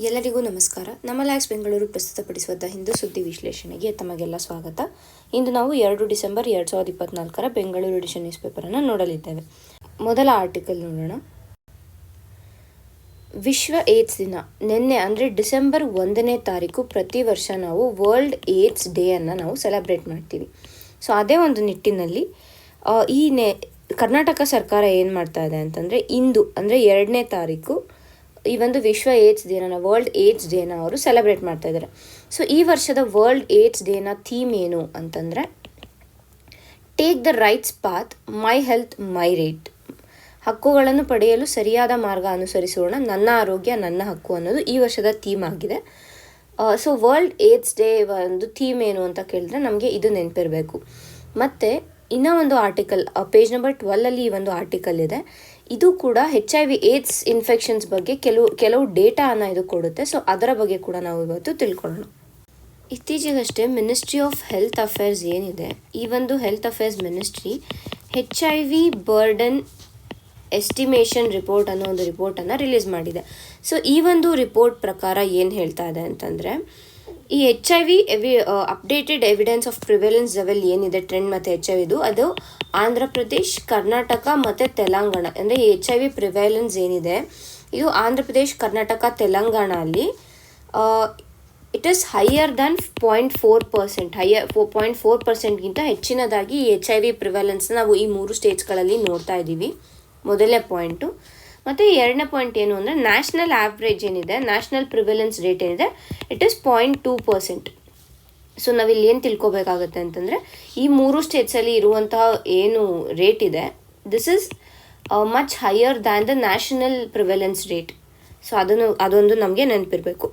ಎಲ್ಲರಿಗೂ ನಮಸ್ಕಾರ. ನಮ್ಮ ಲ್ಯಾಕ್ಸ್ ಬೆಂಗಳೂರು ಪ್ರಸ್ತುತಪಡಿಸುವ ಹಿಂದೂ ಸುದ್ದಿ ವಿಶ್ಲೇಷಣೆಗೆ ತಮಗೆಲ್ಲ ಸ್ವಾಗತ. ಇಂದು ನಾವು 2 ಡಿಸೆಂಬರ್ 2024 ಬೆಂಗಳೂರು ಎಡಿಷನ್ ನ್ಯೂಸ್ ಪೇಪರನ್ನು ನೋಡಲಿದ್ದೇವೆ. ಮೊದಲ ಆರ್ಟಿಕಲ್ ನೋಡೋಣ. ವಿಶ್ವ ಏಡ್ಸ್ ದಿನ ನಿನ್ನೆ ಅಂದರೆ ಡಿಸೆಂಬರ್ 1ನೇ ತಾರೀಕು ಪ್ರತಿ ವರ್ಷ ನಾವು ವರ್ಲ್ಡ್ ಏಡ್ಸ್ ಡೇ ಅನ್ನು ನಾವು ಸೆಲೆಬ್ರೇಟ್ ಮಾಡ್ತೀವಿ. ಸೊ ಅದೇ ಒಂದು ನಿಟ್ಟಿನಲ್ಲಿ ಕರ್ನಾಟಕ ಸರ್ಕಾರ ಏನು ಮಾಡ್ತಾ ಇದೆ ಅಂತಂದರೆ ಇಂದು ಅಂದರೆ 2ನೇ ತಾರೀಕು ಈ ಒಂದು ವಿಶ್ವ ಏಡ್ಸ್ ಡೇನ ವರ್ಲ್ಡ್ ಏಡ್ಸ್ ಡೇನ ಅವರು ಸೆಲೆಬ್ರೇಟ್ ಮಾಡ್ತಾ ಇದ್ದಾರೆ. ಸೊ ಈ ವರ್ಷದ ವರ್ಲ್ಡ್ ಏಡ್ಸ್ ಡೇನ ಥೀಮ್ ಏನು ಅಂತಂದರೆ take the rights path, my health my right. ಹಕ್ಕುಗಳನ್ನು ಪಡೆಯಲು ಸರಿಯಾದ ಮಾರ್ಗ ಅನುಸರಿಸೋಣ, ನನ್ನ ಆರೋಗ್ಯ ನನ್ನ ಹಕ್ಕು ಅನ್ನೋದು ಈ ವರ್ಷದ ಥೀಮ್ ಆಗಿದೆ. ಸೊ ವರ್ಲ್ಡ್ ಏಡ್ಸ್ ಡೇ ಒಂದು ಥೀಮ್ ಏನು ಅಂತ ಕೇಳಿದ್ರೆ ನಮಗೆ ಇದು ನೆನಪಿರಬೇಕು. ಮತ್ತು ಇನ್ನೂ ಒಂದು ಆರ್ಟಿಕಲ್ ಪೇಜ್ ನಂಬರ್ 12 ಈ ಒಂದು ಆರ್ಟಿಕಲ್ ಇದೆ. ಇದು ಕೂಡ HIV ಏಡ್ಸ್ ಇನ್ಫೆಕ್ಷನ್ಸ್ ಬಗ್ಗೆ ಕೆಲವು ಡೇಟಾನ ಇದು ಕೊಡುತ್ತೆ. ಸೊ ಅದರ ಬಗ್ಗೆ ಕೂಡ ನಾವು ಇವತ್ತು ತಿಳ್ಕೊಳ್ಳೋಣ. ಇತ್ತೀಚೆಗಷ್ಟೇ ಮಿನಿಸ್ಟ್ರಿ ಆಫ್ ಹೆಲ್ತ್ ಅಫೇರ್ಸ್ ಏನಿದೆ, ಈ ಒಂದು health affairs ministry HIV burden estimation report ಅನ್ನೋ ಒಂದು ರಿಪೋರ್ಟನ್ನು ರಿಲೀಸ್ ಮಾಡಿದೆ. ಸೊ ಈ ಒಂದು ರಿಪೋರ್ಟ್ ಪ್ರಕಾರ ಏನು ಹೇಳ್ತಾ ಇದೆ ಅಂತಂದರೆ ಈ HIV updated evidence of prevalence level ಏನಿದೆ ಟ್ರೆಂಡ್ ಮತ್ತು HIVದು ಅದು ಆಂಧ್ರ ಪ್ರದೇಶ್, ಕರ್ನಾಟಕ ಮತ್ತು ತೆಲಂಗಾಣ ಅಂದರೆ ಈ HIV ಪ್ರಿವೆಲೆನ್ಸ್ ಏನಿದೆ ಇದು ಆಂಧ್ರ ಪ್ರದೇಶ್, ಕರ್ನಾಟಕ, ತೆಲಂಗಾಣ ಅಲ್ಲಿ ಇಟ್ ಈಸ್ ಹೈಯರ್ ದ್ಯಾನ್ 0.4%. 0.4%ಗಿಂತ ಹೆಚ್ಚಿನದಾಗಿ ಈ HIV ಪ್ರಿವೆಲೆನ್ಸ್ ನಾವು ಈ 3 ಸ್ಟೇಟ್ಸ್ಗಳಲ್ಲಿ ನೋಡ್ತಾ ಇದ್ದೀವಿ. ಮೊದಲನೇ ಪಾಯಿಂಟು. ಮತ್ತು ಎರಡನೇ ಪಾಯಿಂಟ್ ಏನು ಅಂದರೆ ನ್ಯಾಷನಲ್ ಆವ್ರೇಜ್ ಏನಿದೆ, ನ್ಯಾಷನಲ್ ಪ್ರಿವೆಲೆನ್ಸ್ ರೇಟ್ ಏನಿದೆ ಇಟ್ ಈಸ್ 0.2%. ಸೊ ನಾವಿಲ್ಲಿ ಏನು ತಿಳ್ಕೊಬೇಕಾಗತ್ತೆ ಅಂತಂದರೆ ಈ 3 ಸ್ಟೇಟ್ಸಲ್ಲಿ ಇರುವಂತಹ ಏನು ರೇಟ್ ಇದೆ this is much higher than the national prevalence rate. So ಅದೊಂದು ನಮಗೆ ನೆನಪಿರಬೇಕು.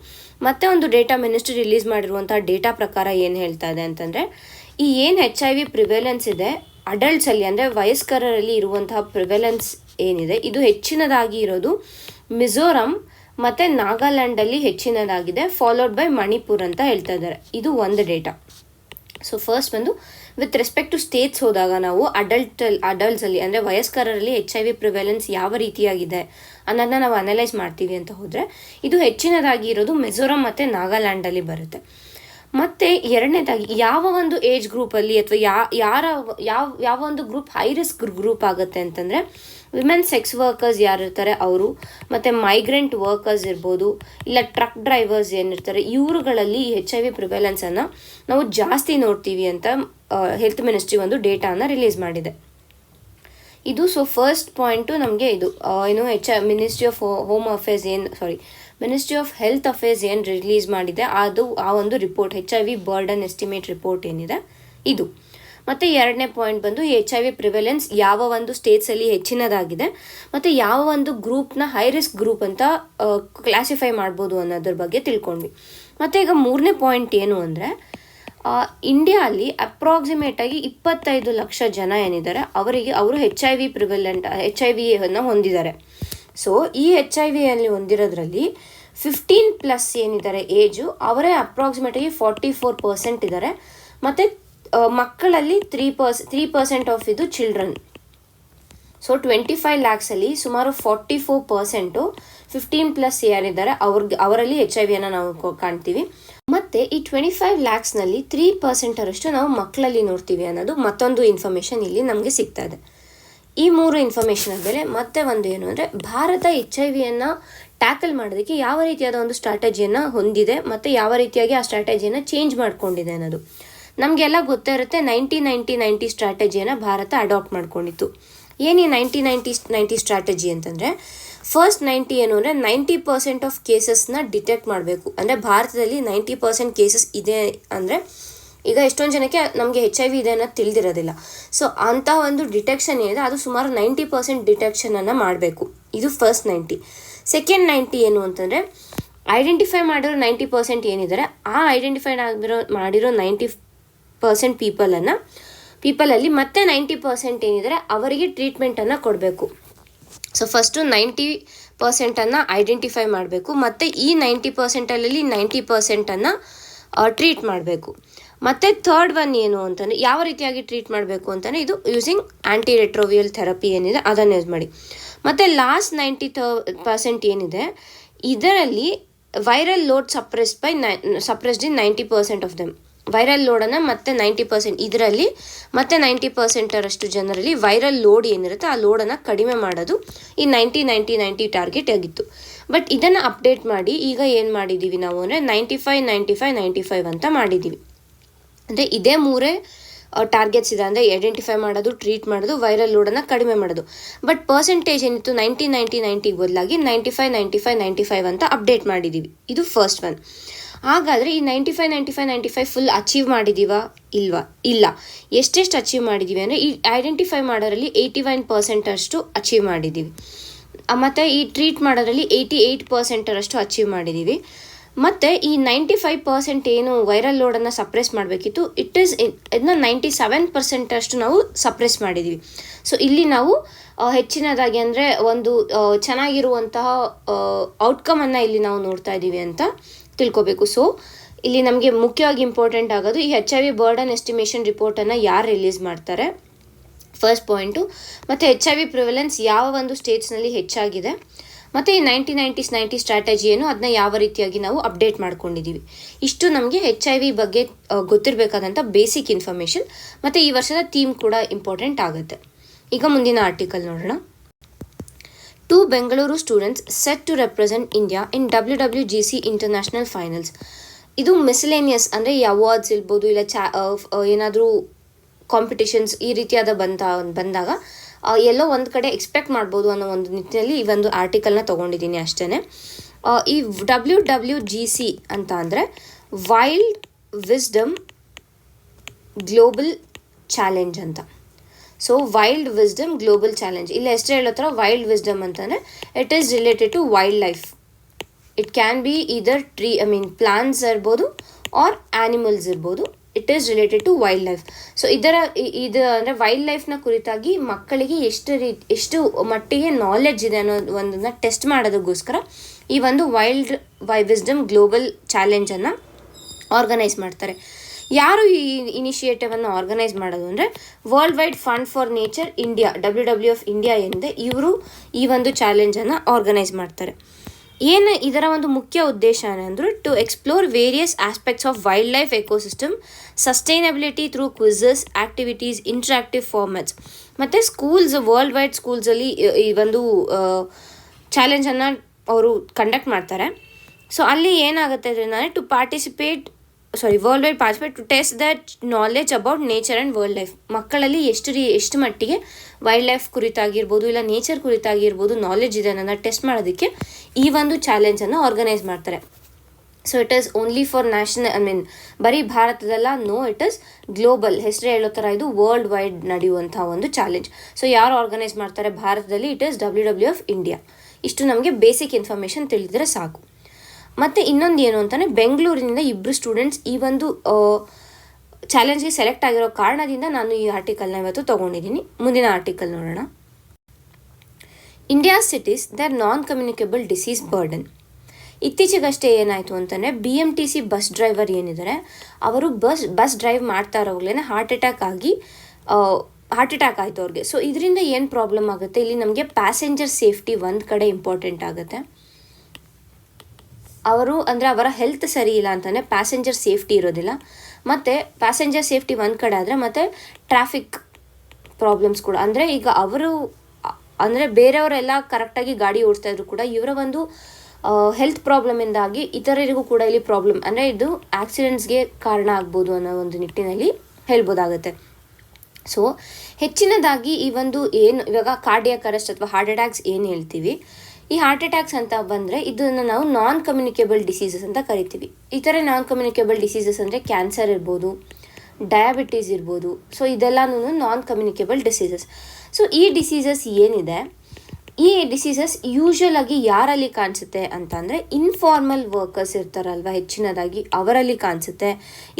ಮತ್ತು ಒಂದು ಡೇಟಾ ಮಿನಿಸ್ಟ್ರಿ ರಿಲೀಸ್ ಮಾಡಿರುವಂಥ ಡೇಟಾ ಪ್ರಕಾರ ಏನು ಹೇಳ್ತಾ ಇದೆ ಅಂತಂದರೆ ಈ ಏನು HIV ಪ್ರಿವೆಲೆನ್ಸ್ ಇದೆ ಅಡಲ್ಟ್ಸಲ್ಲಿ ಅಂದರೆ ವಯಸ್ಕರಲ್ಲಿ ಇರುವಂತಹ ಪ್ರಿವೆಲೆನ್ಸ್ ಏನಿದೆ ಇದು ಹೆಚ್ಚಿನದಾಗಿ ಇರೋದು ಮಿಜೋರಾಂ ಮತ್ತು ನಾಗಾಲ್ಯಾಂಡಲ್ಲಿ ಹೆಚ್ಚಿನದಾಗಿದೆ, ಫಾಲೋಡ್ ಬೈ ಮಣಿಪುರ್ ಅಂತ ಹೇಳ್ತಾ ಇದ್ದಾರೆ. ಇದು ಒಂದು ಡೇಟಾ. ಸೊ ಫಸ್ಟ್ ಬಂದು ವಿತ್ ರೆಸ್ಪೆಕ್ಟ್ ಟು ಸ್ಟೇಟ್ಸ್ ಹೋದಾಗ ನಾವು ಅಡಲ್ಟ್ಸಲ್ಲಿ ಅಂದರೆ ವಯಸ್ಕರಲ್ಲಿ HIV ಪ್ರಿವೆಲೆನ್ಸ್ ಯಾವ ರೀತಿಯಾಗಿದೆ ಅನ್ನೋದನ್ನ ನಾವು ಅನಲೈಸ್ ಮಾಡ್ತೀವಿ ಅಂತ ಹೋದರೆ ಇದು ಹೆಚ್ಚಿನದಾಗಿ ಇರೋದು ಮಿಜೋರಾಂ ಮತ್ತು ನಾಗಾಲ್ಯಾಂಡಲ್ಲಿ ಬರುತ್ತೆ. ಮತ್ತು ಎರಡನೇದಾಗಿ ಯಾವ ಒಂದು ಏಜ್ ಗ್ರೂಪಲ್ಲಿ ಅಥವಾ ಯಾವ ಒಂದು ಗ್ರೂಪ್ ಹೈ ರಿಸ್ಕ್ ಗ್ರೂಪ್ ಆಗುತ್ತೆ ಅಂತಂದರೆ ವಿಮೆನ್ ಸೆಕ್ಸ್ ವರ್ಕರ್ಸ್ ಯಾರಿರ್ತಾರೆ ಅವರು, ಮತ್ತು ಮೈಗ್ರೆಂಟ್ ವರ್ಕರ್ಸ್ ಇರ್ಬೋದು, ಇಲ್ಲ ಟ್ರಕ್ ಡ್ರೈವರ್ಸ್ ಏನಿರ್ತಾರೆ ಇವರುಗಳಲ್ಲಿ ಈ HIV ಪ್ರಿವೆಲೆನ್ಸನ್ನು ನಾವು ಜಾಸ್ತಿ ನೋಡ್ತೀವಿ ಅಂತ ಹೆಲ್ತ್ ಮಿನಿಸ್ಟ್ರಿ ಒಂದು ಡೇಟಾನ ರಿಲೀಸ್ ಮಾಡಿದೆ. ಇದು ಸೊ ಫಸ್ಟ್ ಪಾಯಿಂಟು ನಮಗೆ ಇದು ಏನು ministry of ministry of health affairs ಏನು ರಿಲೀಸ್ ಮಾಡಿದೆ ಅದು ಆ ಒಂದು report HIV burden estimate report ಏನಿದೆ ಇದು. ಮತ್ತು ಎರಡನೇ ಪಾಯಿಂಟ್ ಬಂದು HIV ಪ್ರಿವೆಲೆನ್ಸ್ ಯಾವ ಒಂದು ಸ್ಟೇಟ್ಸಲ್ಲಿ ಹೆಚ್ಚಿನದಾಗಿದೆ ಮತ್ತು ಯಾವ ಒಂದು ಗ್ರೂಪ್ನ ಹೈ ರಿಸ್ಕ್ ಗ್ರೂಪ್ ಅಂತ ಕ್ಲಾಸಿಫೈ ಮಾಡ್ಬೋದು ಅನ್ನೋದ್ರ ಬಗ್ಗೆ ತಿಳ್ಕೊಂಡ್ವಿ. ಮತ್ತು ಈಗ ಮೂರನೇ ಪಾಯಿಂಟ್ ಏನು ಅಂದರೆ ಇಂಡಿಯಾ ಅಲ್ಲಿ ಅಪ್ರಾಕ್ಸಿಮೇಟಾಗಿ 25 ಲಕ್ಷ ಜನ ಏನಿದ್ದಾರೆ ಅವರು HIV ಹೊಂದಿದ್ದಾರೆ. ಸೊ ಈ HIV ಹೊಂದಿರೋದ್ರಲ್ಲಿ 15+ ಏನಿದ್ದಾರೆ ಏಜು ಅವರೇ ಅಪ್ರಾಕ್ಸಿಮೇಟಾಗಿ 44% ಇದ್ದಾರೆ. ಮತ್ತು ಮಕ್ಕಳಲ್ಲಿ 3% ಆಫ್ ಇದು ಚಿಲ್ಡ್ರನ್. ಸೊ 25 ಲ್ಯಾಕ್ಸಲ್ಲಿ ಸುಮಾರು 44% 15+ ಯಾರಿದ್ದಾರೆ ಅವರಲ್ಲಿ HIV ನಾವು ಕಾಣ್ತೀವಿ. ಮತ್ತು ಈ 25 ಲ್ಯಾಕ್ಸ್ನಲ್ಲಿ 3% ಅಷ್ಟು ನಾವು ಮಕ್ಕಳಲ್ಲಿ ನೋಡ್ತೀವಿ ಅನ್ನೋದು ಮತ್ತೊಂದು ಇನ್ಫಾರ್ಮೇಷನ್ ಇಲ್ಲಿ ನಮಗೆ ಸಿಗ್ತಾ ಇದೆ. ಈ 3 ಇನ್ಫಾರ್ಮೇಷನ್ ಮೇಲೆ ಮತ್ತೆ ಒಂದು ಏನು ಅಂದರೆ ಭಾರತ HIV ಟ್ಯಾಕಲ್ ಮಾಡೋದಕ್ಕೆ ಯಾವ ರೀತಿಯಾದ ಒಂದು ಸ್ಟ್ರಾಟಜಿಯನ್ನು ಹೊಂದಿದೆ ಮತ್ತು ಯಾವ ರೀತಿಯಾಗಿ ಆ ಸ್ಟ್ರಾಟಜಿಯನ್ನು ಚೇಂಜ್ ಮಾಡ್ಕೊಂಡಿದೆ ಅನ್ನೋದು ನಮಗೆಲ್ಲ ಗೊತ್ತೇ ಇರುತ್ತೆ. 90-90-90 ಸ್ಟ್ರಾಟಜಿಯನ್ನು ಭಾರತ ಅಡಾಪ್ಟ್ ಮಾಡ್ಕೊಂಡಿತ್ತು. ಏನು ಈ 90-90-90 ಸ್ಟ್ರಾಟಜಿ ಅಂತಂದರೆ ಫಸ್ಟ್ 90 ಏನು ಅಂದರೆ 90% ಆಫ್ ಕೇಸಸ್ನ ಡಿಟೆಕ್ಟ್ ಮಾಡಬೇಕು. ಅಂದರೆ ಭಾರತದಲ್ಲಿ 90% ಕೇಸಸ್ ಇದೆ ಅಂದರೆ ಈಗ ಎಷ್ಟೊಂದು ಜನಕ್ಕೆ ನಮಗೆ HIV ಇದೆ ಅನ್ನೋದು ತಿಳಿದಿರೋದಿಲ್ಲ. ಸೊ ಅಂಥ ಒಂದು ಡಿಟೆಕ್ಷನ್ ಏನಿದೆ ಅದು ಸುಮಾರು 90% ಡಿಟೆಕ್ಷನನ್ನು ಮಾಡಬೇಕು. ಇದು ಫಸ್ಟ್ 90. ಸೆಕೆಂಡ್ 90 ಏನು ಅಂತಂದರೆ ಐಡೆಂಟಿಫೈ ಮಾಡಿರೋ 90% ಏನಿದ್ದಾರೆ ಆ ಐಡೆಂಟಿಫೈ ಮಾಡಿರೋ 90% ಪೀಪಲಲ್ಲಿ ಮತ್ತೆ 90% ಏನಿದ್ದಾರೆ ಅವರಿಗೆ ಟ್ರೀಟ್ಮೆಂಟನ್ನು ಕೊಡಬೇಕು. ಸೊ ಫಸ್ಟು 90% ಐಡೆಂಟಿಫೈ ಮಾಡಬೇಕು ಮತ್ತು ಈ 90%ಅಲ್ಲಿ 90% ಟ್ರೀಟ್ ಮಾಡಬೇಕು. ಮತ್ತು ಥರ್ಡ್ ಒನ್ ಏನು ಅಂತಂದರೆ ಯಾವ ರೀತಿಯಾಗಿ ಟ್ರೀಟ್ ಮಾಡಬೇಕು ಅಂತಲೇ ಇದು ಯೂಸಿಂಗ್ ಆ್ಯಂಟಿ ರೆಟ್ರೋವಿಯಲ್ ಥೆರಪಿ ಏನಿದೆ ಅದನ್ನು ಯೂಸ್ ಮಾಡಿ. ಮತ್ತು ಲಾಸ್ಟ್ 90% ಏನಿದೆ ಇದರಲ್ಲಿ viral load suppressed in 90% of them. Viral ಲೋಡನ್ನು ಮತ್ತೆ 90% ಇದರಲ್ಲಿ ಮತ್ತೆ 90%ರಷ್ಟು ಜನರಲ್ಲಿ ವೈರಲ್ ಲೋಡ್ ಏನಿರುತ್ತೆ ಆ ಲೋಡನ್ನು ಕಡಿಮೆ ಮಾಡೋದು ಈ 90 ಟಾರ್ಗೆಟ್ ಆಗಿತ್ತು. ಬಟ್ ಇದನ್ನು ಅಪ್ಡೇಟ್ ಮಾಡಿ ಈಗ ಏನು ಮಾಡಿದ್ದೀವಿ ನಾವು ಅಂದರೆ 95 ಅಂತ ಮಾಡಿದ್ದೀವಿ. ಅಂದರೆ ಇದೇ ಮೂರೇ ಟಾರ್ಗೆಟ್ಸ್ ಇದೆ, ಅಂದರೆ ಐಡೆಂಟಿಫೈ ಮಾಡೋದು, ಟ್ರೀಟ್ ಮಾಡೋದು, ವೈರಲ್ ಲೋಡನ್ನು ಕಡಿಮೆ ಮಾಡೋದು. ಬಟ್ ಪರ್ಸೆಂಟೇಜ್ ಏನಿತ್ತು 90 ಬದಲಾಗಿ 95 ಅಂತ ಅಪ್ಡೇಟ್ ಮಾಡಿದ್ದೀವಿ. ಇದು ಫಸ್ಟ್ ಒನ್. ಹಾಗಾದರೆ ಈ 95 ಫುಲ್ ಅಚೀವ್ ಮಾಡಿದ್ದೀವಾ ಇಲ್ಲ. ಎಷ್ಟೆಷ್ಟು ಅಚೀವ್ ಮಾಡಿದ್ದೀವಿ ಅಂದರೆ ಈ ಐಡೆಂಟಿಫೈ ಮಾಡೋದ್ರಲ್ಲಿ 81% ಅಷ್ಟು ಅಚೀವ್ ಮಾಡಿದ್ದೀವಿ. ಮತ್ತು ಈ ಟ್ರೀಟ್ ಮಾಡೋದ್ರಲ್ಲಿ 88% ಅಚೀವ್ ಮಾಡಿದ್ದೀವಿ. ಮತ್ತು ಈ 95% ಏನು ವೈರಲ್ ಲೋಡನ್ನು ಸಪ್ರೆಸ್ ಮಾಡಬೇಕಿತ್ತು ಇದನ್ನ 97% ಅಷ್ಟು ನಾವು ಸಪ್ರೆಸ್ ಮಾಡಿದ್ದೀವಿ. ಸೊ ಇಲ್ಲಿ ನಾವು ಹೆಚ್ಚಿನದಾಗಿ ಅಂದರೆ ಒಂದು ಚೆನ್ನಾಗಿರುವಂತಹ ಔಟ್ಕಮನ್ನು ಇಲ್ಲಿ ನಾವು ನೋಡ್ತಾ ಇದ್ದೀವಿ ಅಂತ ತಿಳ್ಕೊಬೇಕು. ಸೊ ಇಲ್ಲಿ ನಮಗೆ ಮುಖ್ಯವಾಗಿ ಇಂಪಾರ್ಟೆಂಟ್ ಆಗೋದು ಈ HIV ಬರ್ಡನ್ ಎಸ್ಟಿಮೇಷನ್ ರಿಪೋರ್ಟನ್ನು ಯಾರು ರಿಲೀಸ್ ಮಾಡ್ತಾರೆ, ಫಸ್ಟ್ ಪಾಯಿಂಟು. ಮತ್ತು HIV ಪ್ರಿವೆಲೆನ್ಸ್ ಯಾವ ಒಂದು ಸ್ಟೇಟ್ಸ್ನಲ್ಲಿ ಹೆಚ್ಚಾಗಿದೆ, ಮತ್ತು ಈ 90 ಸ್ಟ್ರಾಟಜಿ ಏನು ಅದನ್ನ ಯಾವ ರೀತಿಯಾಗಿ ನಾವು ಅಪ್ಡೇಟ್ ಮಾಡ್ಕೊಂಡಿದ್ದೀವಿ. ಇಷ್ಟು ನಮಗೆ HIV ಬಗ್ಗೆ ಗೊತ್ತಿರಬೇಕಾದಂಥ ಬೇಸಿಕ್ ಇನ್ಫಾರ್ಮೇಷನ್. ಮತ್ತು ಈ ವರ್ಷದ ಥೀಮ್ ಕೂಡ ಇಂಪಾರ್ಟೆಂಟ್ ಆಗುತ್ತೆ. ಈಗ ಮುಂದಿನ ಆರ್ಟಿಕಲ್ ನೋಡೋಣ. 2 Bengaluru students set to represent India in WWGC international finals. ಇದು ಮಿಸ್ಲೇನಿಯಸ್ ಅಂದರೆ ಈ ಅವಾರ್ಡ್ಸ್ ಇರ್ಬೋದು, ಇಲ್ಲ ಏನಾದರೂ ಕಾಂಪಿಟಿಷನ್ಸ್ ಈ ರೀತಿಯಾದ ಬಂದಾಗ ಎಲ್ಲೋ ಒಂದು ಕಡೆ ಎಕ್ಸ್ಪೆಕ್ಟ್ ಮಾಡ್ಬೋದು ಅನ್ನೋ ಒಂದು ನಿಟ್ಟಿನಲ್ಲಿ ಈ ಒಂದು ಆರ್ಟಿಕಲ್ನ ತೊಗೊಂಡಿದ್ದೀನಿ ಅಷ್ಟೇ. ಈ WWGC ಅಂತ ಅಂದರೆ ವೈಲ್ಡ್ ವಿಸ್ಡಮ್ ಗ್ಲೋಬಲ್ ಚಾಲೆಂಜ್ ಅಂತ. So wild wisdom global challenge ಇಲ್ಲಿ ಹೆಸರು ಹೇಳೋ ಥರ ವೈಲ್ಡ್ ವಿಸ್ಡಮ್ ಅಂತಂದರೆ it is related to wildlife. It can be either plants ಇರ್ಬೋದು ಆರ್ ಆ್ಯನಿಮಲ್ಸ್ ಇರ್ಬೋದು. It is related to wildlife. So ಇದು ಅಂದರೆ ವೈಲ್ಡ್ ಲೈಫ್ನ ಕುರಿತಾಗಿ ಮಕ್ಕಳಿಗೆ ಎಷ್ಟು ಮಟ್ಟಿಗೆ ನಾಲೆಡ್ಜ್ ಇದೆ ಅನ್ನೋ ಒಂದನ್ನು ಟೆಸ್ಟ್ ಮಾಡೋದಕ್ಕೋಸ್ಕರ ಈ ಒಂದು ವೈಲ್ಡ್ ವಿಸ್ಡಮ್ ಗ್ಲೋಬಲ್ ಚಾಲೆಂಜನ್ನು ಆರ್ಗನೈಸ್ ಮಾಡ್ತಾರೆ. ಯಾರು ಈ ಇನಿಷಿಯೇಟಿವನ್ನು ಆರ್ಗನೈಸ್ ಮಾಡೋದು ಅಂದರೆ world wide fund for nature India, WWF India ಎಂದೇ ಇವರು ಈ ಒಂದು ಚಾಲೆಂಜನ್ನು ಆರ್ಗನೈಸ್ ಮಾಡ್ತಾರೆ. ಏನು ಇದರ ಒಂದು ಮುಖ್ಯ ಉದ್ದೇಶ ಏನಂದ್ರೆ to explore various aspects of wildlife ecosystem, sustainability through quizzes, activities, interactive formats. ಮತ್ತು ವರ್ಲ್ಡ್ ವೈಡ್ ಸ್ಕೂಲ್ಸಲ್ಲಿ ಈ ಒಂದು ಚಾಲೆಂಜನ್ನು ಅವರು ಕಂಡಕ್ಟ್ ಮಾಡ್ತಾರೆ. ಸೊ ಅಲ್ಲಿ ಏನಾಗುತ್ತೆ ಅಂದರೆ worldwide participate to test that knowledge about nature and world life. ಮಕ್ಕಳಲ್ಲಿ ಎಷ್ಟು ಮಟ್ಟಿಗೆ ವೈಲ್ಡ್ ಲೈಫ್ ಕುರಿತಾಗಿರ್ಬೋದು ಇಲ್ಲ ನೇಚರ್ ಕುರಿತಾಗಿರ್ಬೋದು ನಾಲೆಜ್ ಇದೆ ಅನ್ನೋದನ್ನ ಟೆಸ್ಟ್ ಮಾಡೋದಕ್ಕೆ ಈ ಒಂದು ಚಾಲೆಂಜನ್ನು ಆರ್ಗನೈಸ್ ಮಾಡ್ತಾರೆ. So it is only for national ಬರೀ ಭಾರತದಲ್ಲ, ನೋ, ಇಟ್ ಈಸ್ ಗ್ಲೋಬಲ್. ಹೆಸರು ಹೇಳೋ ಥರ ಇದು ವರ್ಲ್ಡ್ ವೈಡ್ ನಡೆಯುವಂಥ ಒಂದು ಚಾಲೆಂಜ್. ಸೊ ಯಾರು ಆರ್ಗನೈಸ್ ಮಾಡ್ತಾರೆ ಭಾರತದಲ್ಲಿ? It is WWF India. ಇಷ್ಟು ನಮಗೆ ಬೇಸಿಕ್ ಇನ್ಫಾರ್ಮೇಷನ್ ತಿಳಿದ್ರೆ ಸಾಕು. ಮತ್ತು ಇನ್ನೊಂದು ಏನು ಅಂತಂದರೆ ಬೆಂಗಳೂರಿನಿಂದ 2 ಸ್ಟೂಡೆಂಟ್ಸ್ ಈ ಒಂದು ಚಾಲೆಂಜ್ಗೆ ಸೆಲೆಕ್ಟ್ ಆಗಿರೋ ಕಾರಣದಿಂದ ನಾನು ಈ ಆರ್ಟಿಕಲ್ನ ಇವತ್ತು ತೊಗೊಂಡಿದ್ದೀನಿ. ಮುಂದಿನ ಆರ್ಟಿಕಲ್ ನೋಡೋಣ. India cities their non communicable disease burden. ಇತ್ತೀಚೆಗಷ್ಟೇ ಏನಾಯಿತು ಅಂತಂದರೆ BMTC ಬಸ್ ಡ್ರೈವರ್ ಏನಿದ್ದಾರೆ ಅವರು ಬಸ್ ಡ್ರೈವ್ ಮಾಡ್ತಾ ಇರೋವಾಗಲೇ ಹಾರ್ಟ್ ಅಟ್ಯಾಕ್ ಆಯಿತು ಅವ್ರಿಗೆ. ಸೊ ಇದರಿಂದ ಏನು ಪ್ರಾಬ್ಲಮ್ ಆಗುತ್ತೆ, ಇಲ್ಲಿ ನಮಗೆ ಪ್ಯಾಸೆಂಜರ್ ಸೇಫ್ಟಿ ಒಂದು ಕಡೆ ಇಂಪಾರ್ಟೆಂಟ್ ಆಗುತ್ತೆ. ಅವರ ಹೆಲ್ತ್ ಸರಿ ಇಲ್ಲ ಅಂತಂದರೆ ಪ್ಯಾಸೆಂಜರ್ ಸೇಫ್ಟಿ ಇರೋದಿಲ್ಲ. ಮತ್ತು ಪ್ಯಾಸೆಂಜರ್ ಸೇಫ್ಟಿ ಒಂದು ಕಡೆ ಆದರೆ ಮತ್ತು ಟ್ರಾಫಿಕ್ ಪ್ರಾಬ್ಲಮ್ಸ್ ಕೂಡ. ಅಂದರೆ ಈಗ ಬೇರೆಯವರೆಲ್ಲ ಕರೆಕ್ಟಾಗಿ ಗಾಡಿ ಓಡಿಸ್ತಾ ಇದ್ರು ಕೂಡ ಇವರ ಒಂದು ಹೆಲ್ತ್ ಪ್ರಾಬ್ಲಮಿಂದಾಗಿ ಇತರರಿಗೂ ಕೂಡ ಇಲ್ಲಿ ಪ್ರಾಬ್ಲಮ್, ಅಂದರೆ ಇದು ಆಕ್ಸಿಡೆಂಟ್ಸ್ಗೆ ಕಾರಣ ಆಗ್ಬೋದು ಅನ್ನೋ ಒಂದು ನಿಟ್ಟಿನಲ್ಲಿ ಹೇಳ್ಬೋದಾಗುತ್ತೆ. ಸೊ ಹೆಚ್ಚಿನದಾಗಿ ಈ ಒಂದು ಇವಾಗ ಕಾರ್ಡಿಯಾಕ್ ಅರೆಸ್ಟ್ ಅಥವಾ ಹಾರ್ಟ್ ಅಟ್ಯಾಕ್ಸ್ ಏನು ಹೇಳ್ತೀವಿ, ಈ ಹಾರ್ಟ್ ಅಟ್ಯಾಕ್ಸ್ ಅಂತ ಬಂದರೆ ಇದನ್ನು ನಾವು ನಾನ್ ಕಮ್ಯುನಿಕೇಬಲ್ ಡಿಸೀಸಸ್ ಅಂತ ಕರಿತೀವಿ. ಈ ಥರ ನಾನ್ ಕಮ್ಯುನಿಕೇಬಲ್ ಡಿಸೀಸಸ್ ಅಂದರೆ ಕ್ಯಾನ್ಸರ್ ಇರ್ಬೋದು, ಡಯಾಬಿಟೀಸ್ ಇರ್ಬೋದು. ಸೊ ಇದೆಲ್ಲನೂ ನಾನ್ ಕಮ್ಯುನಿಕೇಬಲ್ ಡಿಸೀಸಸ್. ಸೊ ಈ ಡಿಸೀಸಸ್ ಏನಿದೆ, ಈ ಡಿಸೀಸಸ್ ಯೂಶ್ವಲ್ ಆಗಿ ಯಾರಲ್ಲಿ ಕಾಣಿಸುತ್ತೆ ಅಂತಂದರೆ ಇನ್ಫಾರ್ಮಲ್ ವರ್ಕರ್ಸ್ ಇರ್ತಾರಲ್ವ, ಹೆಚ್ಚಿನದಾಗಿ ಅವರಲ್ಲಿ ಕಾಣಿಸುತ್ತೆ.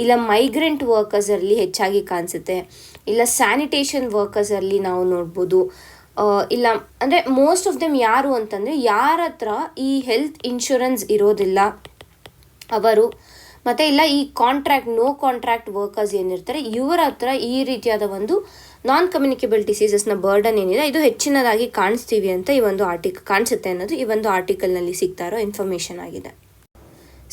ಇಲ್ಲ ಮೈಗ್ರೆಂಟ್ ವರ್ಕರ್ಸಲ್ಲಿ ಹೆಚ್ಚಾಗಿ ಕಾಣಿಸುತ್ತೆ. ಇಲ್ಲ ಸ್ಯಾನಿಟೇಷನ್ ವರ್ಕರ್ಸಲ್ಲಿ ನಾವು ನೋಡ್ಬೋದು. ಇಲ್ಲ ಅಂದರೆ ಮೋಸ್ಟ್ ಆಫ್ ದೆಮ್ ಯಾರು ಅಂತಂದರೆ ಯಾರ ಹತ್ರ ಈ ಹೆಲ್ತ್ ಇನ್ಶೂರೆನ್ಸ್ ಇರೋದಿಲ್ಲ ಅವರು, ಮತ್ತು ಇಲ್ಲ ಈ ನೋ ಕಾಂಟ್ರಾಕ್ಟ್ ವರ್ಕರ್ಸ್ ಏನಿರ್ತಾರೆ ಇವರ ಹತ್ರ ಈ ರೀತಿಯಾದ ಒಂದು ನಾನ್ ಕಮ್ಯುನಿಕೇಬಲ್ ಡಿಸೀಸಸ್ನ ಬರ್ಡನ್ ಏನಿದೆ ಇದು ಹೆಚ್ಚಿನದಾಗಿ ಕಾಣಿಸ್ತೀವಿ ಅಂತ ಈ ಒಂದು ಕಾಣಿಸುತ್ತೆ ಅನ್ನೋದು ಈ ಒಂದು ಆರ್ಟಿಕಲ್ನಲ್ಲಿ ಸಿಗ್ತಾ ಇರೋ ಇನ್ಫಾರ್ಮೇಷನ್ ಆಗಿದೆ.